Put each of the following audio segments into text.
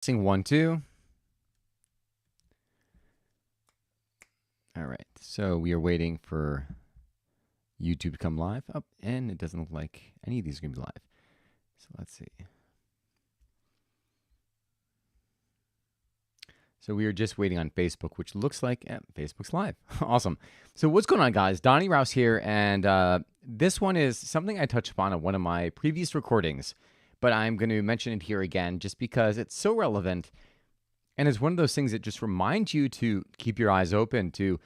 Sing 1, 2. All right. So we are waiting for YouTube to come live. Oh, and it doesn't look like any of these are going to be live. So let's see. So we are just waiting on Facebook, which looks like Facebook's live. Awesome. So what's going on, guys? Donnie Rouse here, and this one is something I touched upon on one of my previous recordings, but I'm going to mention it here again just because it's so relevant, and it's one of those things that just reminds you to keep your eyes open, to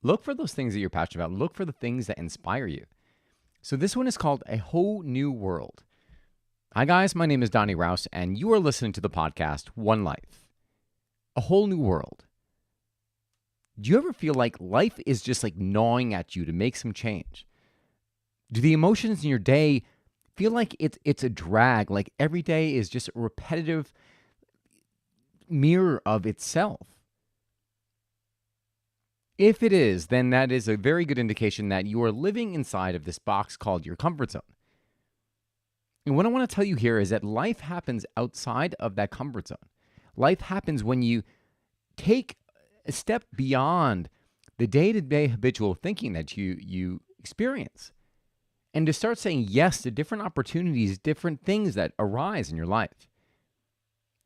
look for those things that you're passionate about, look for the things that inspire you. So this one is called A Whole New World. Hi, guys. My name is Donnie Rouse, and you are listening to the podcast One Life. A whole new world. Do you ever feel like life is just like gnawing at you to make some change? Do the emotions in your day feel like it's a drag, like every day is just a repetitive mirror of itself? If it is, then that is a very good indication that you are living inside of this box called your comfort zone. And what I want to tell you here is that life happens outside of that comfort zone. Life happens when you take a step beyond the day-to-day habitual thinking that you experience and to start saying yes to different opportunities, different things that arise in your life.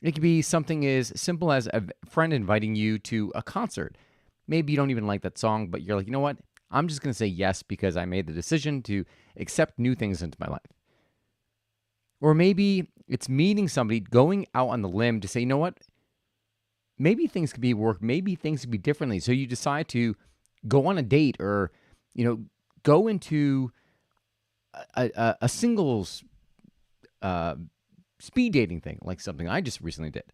It could be something as simple as a friend inviting you to a concert. Maybe you don't even like that song, but you're like, you know what? I'm just going to say yes because I made the decision to accept new things into my life. Or maybe it's meeting somebody, going out on the limb to say, you know what? Maybe things could be work. Maybe things could be differently. So you decide to go on a date or, go into a singles speed dating thing, like something I just recently did.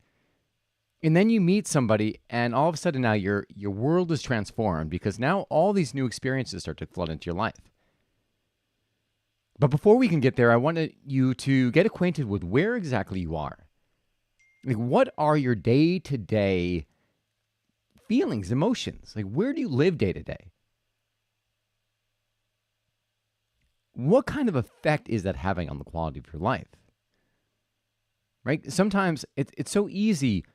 And then you meet somebody, and all of a sudden now your world is transformed because now all these new experiences start to flood into your life. But before we can get there, I wanted you to get acquainted with where exactly you are. Like, what are your day-to-day feelings, emotions? Like, where do you live day-to-day? What kind of effect is that having on the quality of your life? Right? Sometimes it's so easy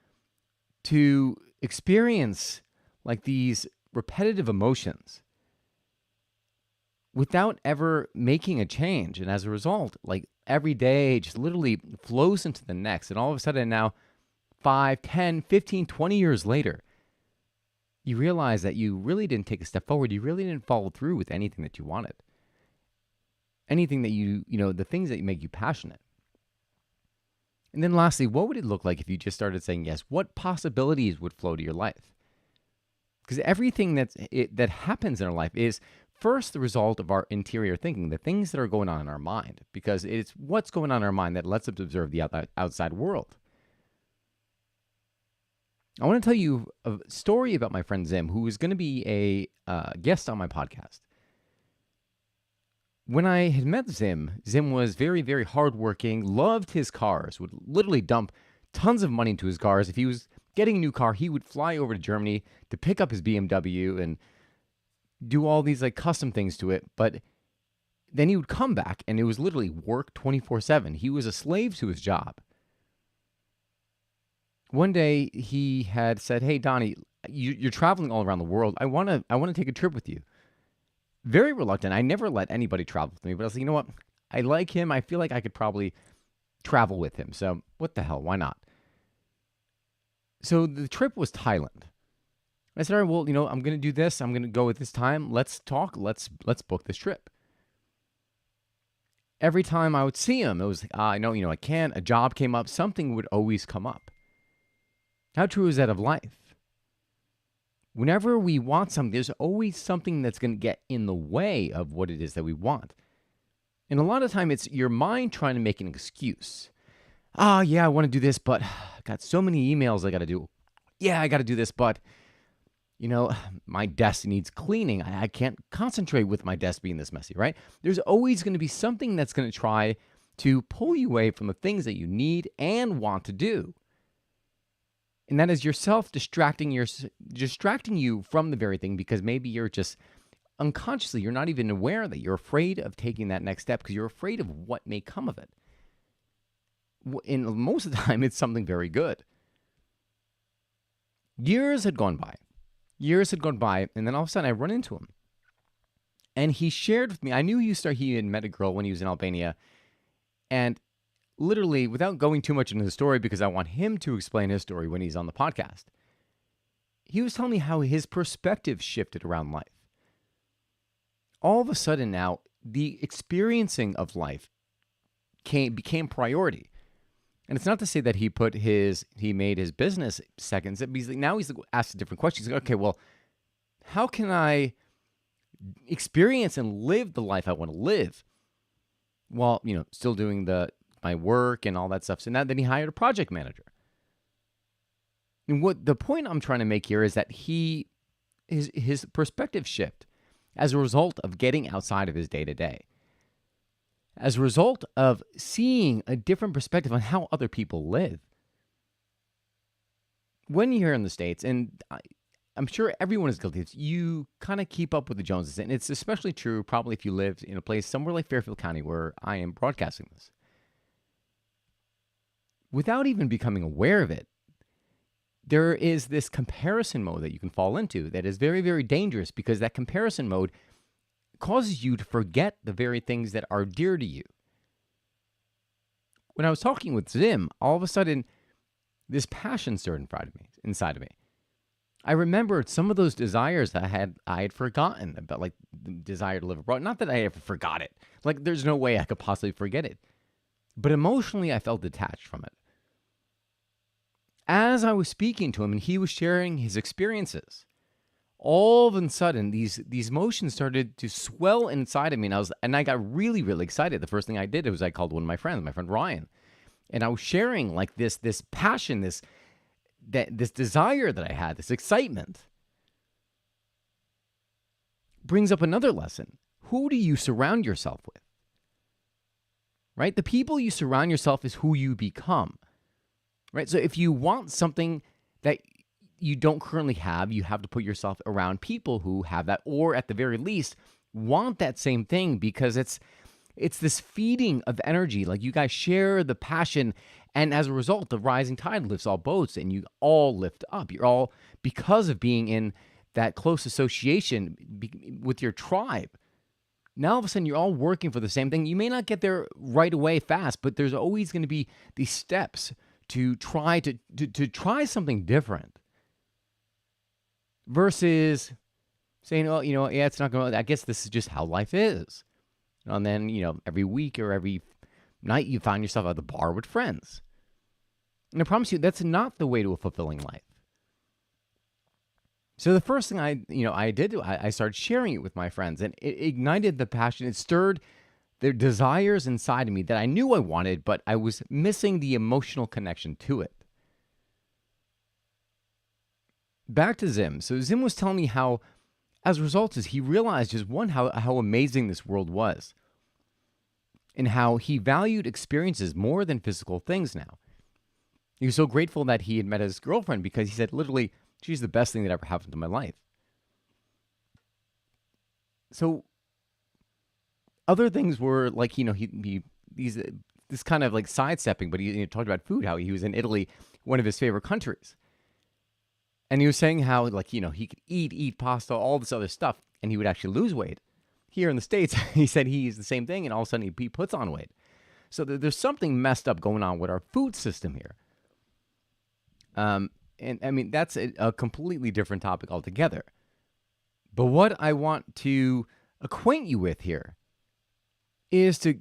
to experience like these repetitive emotions without ever making a change. And as a result, like every day just literally flows into the next. And all of a sudden now, 5, 10, 15, 20 years later, you realize that you really didn't take a step forward. You really didn't follow through with anything that you wanted. Anything that the things that make you passionate. And then lastly, what would it look like if you just started saying yes? What possibilities would flow to your life? Because everything that happens in our life is first the result of our interior thinking, the things that are going on in our mind, because it's what's going on in our mind that lets us observe the outside world. I want to tell you a story about my friend Zim, who is going to be a guest on my podcast. When I had met Zim was very, very hardworking, loved his cars, would literally dump tons of money into his cars. If he was getting a new car, he would fly over to Germany to pick up his BMW and do all these like custom things to it. But then he would come back and it was literally work 24/7. He was a slave to his job. One day he had said, "Hey, Donnie, you're traveling all around the world. I want to take a trip with you." Very reluctant. I never let anybody travel with me, but I was like, you know what? I like him. I feel like I could probably travel with him. So what the hell? Why not? So the trip was Thailand. I said, all right, well, I'm going to do this. I'm going to go at this time. Let's talk. Let's book this trip. Every time I would see him, it was like, I know, I can't. A job came up. Something would always come up. How true is that of life? Whenever we want something, there's always something that's going to get in the way of what it is that we want. And a lot of time, it's your mind trying to make an excuse. Yeah, I want to do this, but I got so many emails I got to do. Yeah, I got to do this, but, my desk needs cleaning. I can't concentrate with my desk being this messy, right? There's always going to be something that's going to try to pull you away from the things that you need and want to do. And that is yourself distracting you from the very thing because maybe you're just unconsciously, you're not even aware that you're afraid of taking that next step because you're afraid of what may come of it. And most of the time, it's something very good. Years had gone by. Years had gone by, and then all of a sudden I run into him. And he shared with me, I knew he had met a girl when he was in Albania. And literally, without going too much into the story, because I want him to explain his story when he's on the podcast, he was telling me how his perspective shifted around life. All of a sudden now, the experiencing of life became priority. And it's not to say that he made his business seconds. Now he's asked different questions. He's like, okay, well, how can I experience and live the life I want to live while, still doing my work and all that stuff? So now then he hired a project manager. And what the point I'm trying to make here is that his perspective shift as a result of getting outside of his day-to-day. As a result of seeing a different perspective on how other people live. When you're here in the States, and I'm sure everyone is guilty, you kind of keep up with the Joneses. And it's especially true probably if you lived in a place somewhere like Fairfield County where I am broadcasting this. Without even becoming aware of it, there is this comparison mode that you can fall into that is very, very dangerous, because that comparison mode causes you to forget the very things that are dear to you. When I was talking with Zim, all of a sudden, this passion stirred inside of me. I remembered some of those desires that I had forgotten about, like the desire to live abroad. Not that I ever forgot it. Like, there's no way I could possibly forget it. But emotionally, I felt detached from it. As I was speaking to him and he was sharing his experiences, all of a sudden, these emotions started to swell inside of me, and I got really, really excited. The first thing I did was I called one of my friend Ryan, and I was sharing like this passion, this desire that I had, this excitement. Brings up another lesson: who do you surround yourself with? Right, the people you surround yourself is who you become. Right, so if you want something that you don't currently have, you have to put yourself around people who have that, or at the very least want that same thing, because it's this feeding of energy. Like, you guys share the passion, and as a result, the rising tide lifts all boats, and you all lift up. You're all, because of being in that close association with your tribe. Now all of a sudden you're all working for the same thing. You may not get there right away fast, but there's always going to be these steps to try try something different. Versus saying, oh, yeah, it's not going to, I guess this is just how life is. And then, every week or every night you find yourself at the bar with friends. And I promise you, that's not the way to a fulfilling life. So the first thing I did, I started sharing it with my friends, and it ignited the passion. It stirred the desires inside of me that I knew I wanted, but I was missing the emotional connection to it. Back to Zim. So Zim was telling me how, as a result, he realized just how amazing this world was, and how he valued experiences more than physical things now. He was so grateful that he had met his girlfriend, because he said, literally, she's the best thing that ever happened to my life. So other things were like, this kind of like sidestepping, but he talked about food, how he was in Italy, one of his favorite countries. And he was saying how, like, he could eat pasta, all this other stuff, and he would actually lose weight. Here in the States, he said he's the same thing, and all of a sudden he puts on weight. So there's something messed up going on with our food system here. And I mean, that's a completely different topic altogether. But what I want to acquaint you with here is to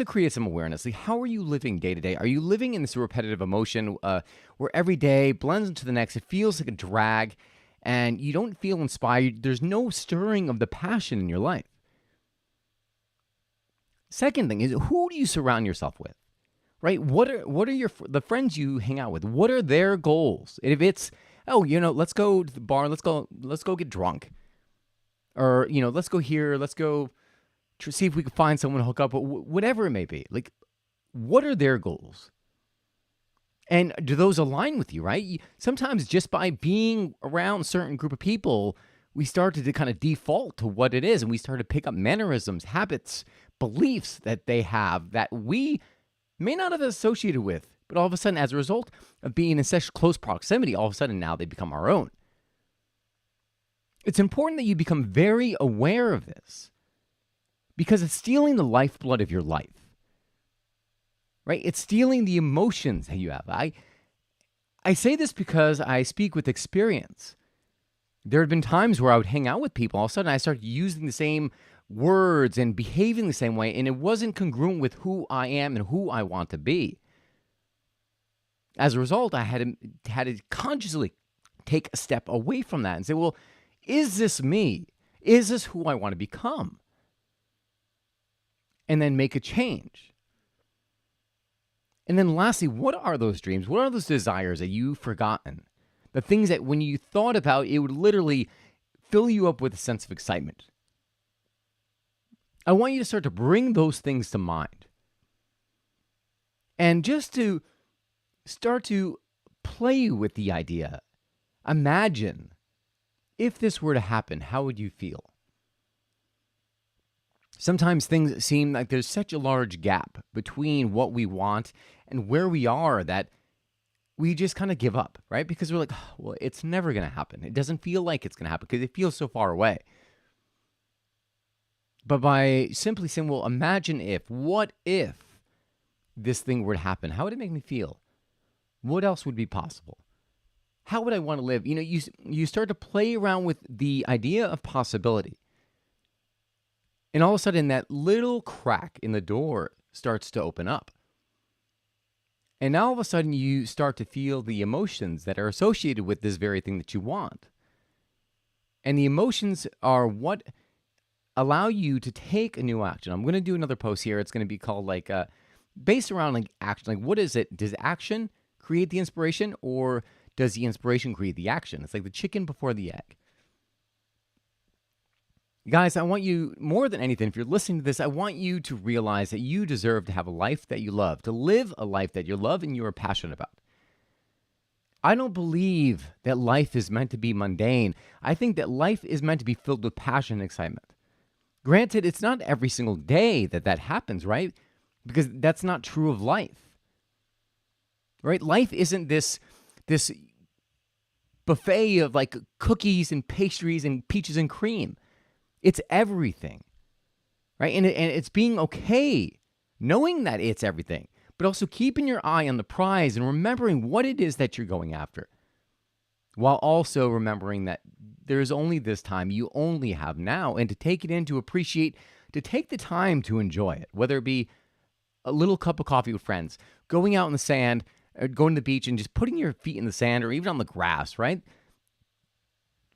create some awareness. Like, how are you living day to day? Are you living in this repetitive emotion where every day blends into the next? It feels like a drag, and you don't feel inspired. There's no stirring of the passion in your life. Second thing is, who do you surround yourself with? Right? What are the friends you hang out with? What are their goals? If it's, let's go to the bar, let's go get drunk, or let's go here, let's go see if we can find someone to hook up with, whatever it may be. Like, what are their goals? And do those align with you, right? Sometimes just by being around a certain group of people, we started to kind of default to what it is, and we started to pick up mannerisms, habits, beliefs that they have that we may not have associated with But all of a sudden, as a result of being in such close proximity, all of a sudden now they become our own. It's important that you become very aware of this because it's stealing the lifeblood of your life, right? It's stealing the emotions that you have. I say this because I speak with experience. There had been times where I would hang out with people. All of a sudden, I started using the same words and behaving the same way, and it wasn't congruent with who I am and who I want to be. As a result, I had to consciously take a step away from that and say, well, is this me? Is this who I want to become? And then make a change. And then lastly, what are those dreams? What are those desires that you've forgotten? The things that when you thought about, it would literally fill you up with a sense of excitement. I want you to start to bring those things to mind. And just to start to play with the idea. Imagine if this were to happen, how would you feel? Sometimes things seem like there's such a large gap between what we want and where we are that we just kind of give up, right? Because we're like, oh, well, it's never going to happen. It doesn't feel like it's going to happen because it feels so far away. But by simply saying, well, imagine if, what if this thing were to happen? How would it make me feel? What else would be possible? How would I want to live? You start to play around with the idea of possibility. And all of a sudden, that little crack in the door starts to open up. And now all of a sudden, you start to feel the emotions that are associated with this very thing that you want. And the emotions are what allow you to take a new action. I'm going to do another post here. It's going to be called based around action. What is it? Does action create the inspiration, or does the inspiration create the action? It's like the chicken before the egg. Guys, I want you, more than anything, if you're listening to this, I want you to realize that you deserve to have a life that you love, to live a life that you love and you are passionate about. I don't believe that life is meant to be mundane. I think that life is meant to be filled with passion and excitement. Granted, it's not every single day that happens, right? Because that's not true of life. Right? Life isn't this buffet of cookies and pastries and peaches and cream. It's everything, right? And it's being okay, knowing that it's everything, but also keeping your eye on the prize and remembering what it is that you're going after, while also remembering that there's only this time, you only have now, and to take it in, to appreciate, to take the time to enjoy it, whether it be a little cup of coffee with friends, going out in the sand, or going to the beach and just putting your feet in the sand or even on the grass, right?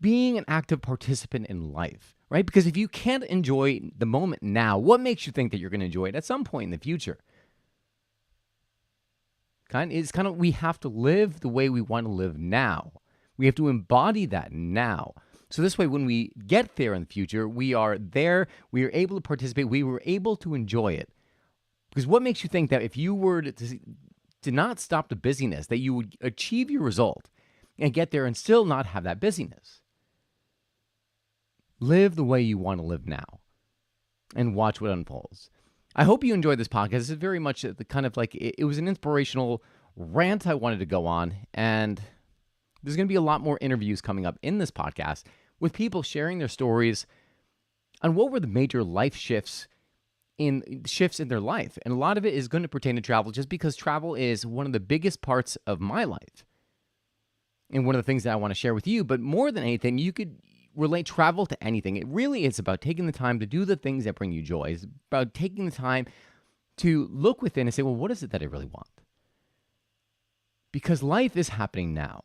Being an active participant in life, right? Because if you can't enjoy the moment now, what makes you think that you're going to enjoy it at some point in the future? We have to live the way we want to live now. We have to embody that now. So this way, when we get there in the future, we are there, we are able to participate, we were able to enjoy it. Because what makes you think that if you were to not stop the busyness, that you would achieve your result and get there and still not have that busyness? Live the way you want to live now and watch what unfolds. I hope you enjoyed this podcast. This is very much the kind of it was an inspirational rant I wanted to go on. And there's going to be a lot more interviews coming up in this podcast with people sharing their stories on what were the major life shifts in their life. And a lot of it is going to pertain to travel, just because travel is one of the biggest parts of my life and one of the things that I want to share with you. But more than anything, you could relate travel to anything. It really is about taking the time to do the things that bring you joy. It's about taking the time to look within and say, well, what is it that I really want? Because life is happening now.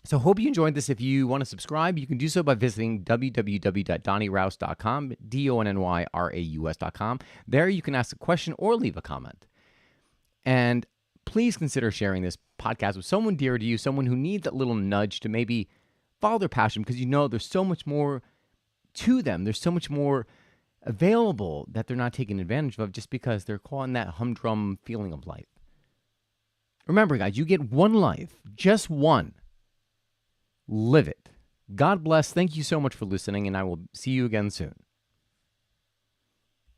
So hope you enjoyed this. If you want to subscribe, you can do so by visiting www.donnyrouse.com, DONNYRAUS.com. There you can ask a question or leave a comment. And please consider sharing this podcast with someone dear to you, someone who needs that little nudge to maybe follow their passion, because there's so much more to them. There's so much more available that they're not taking advantage of just because they're caught in that humdrum feeling of life. Remember, guys, you get one life, just one. Live it. God bless. Thank you so much for listening, and I will see you again soon.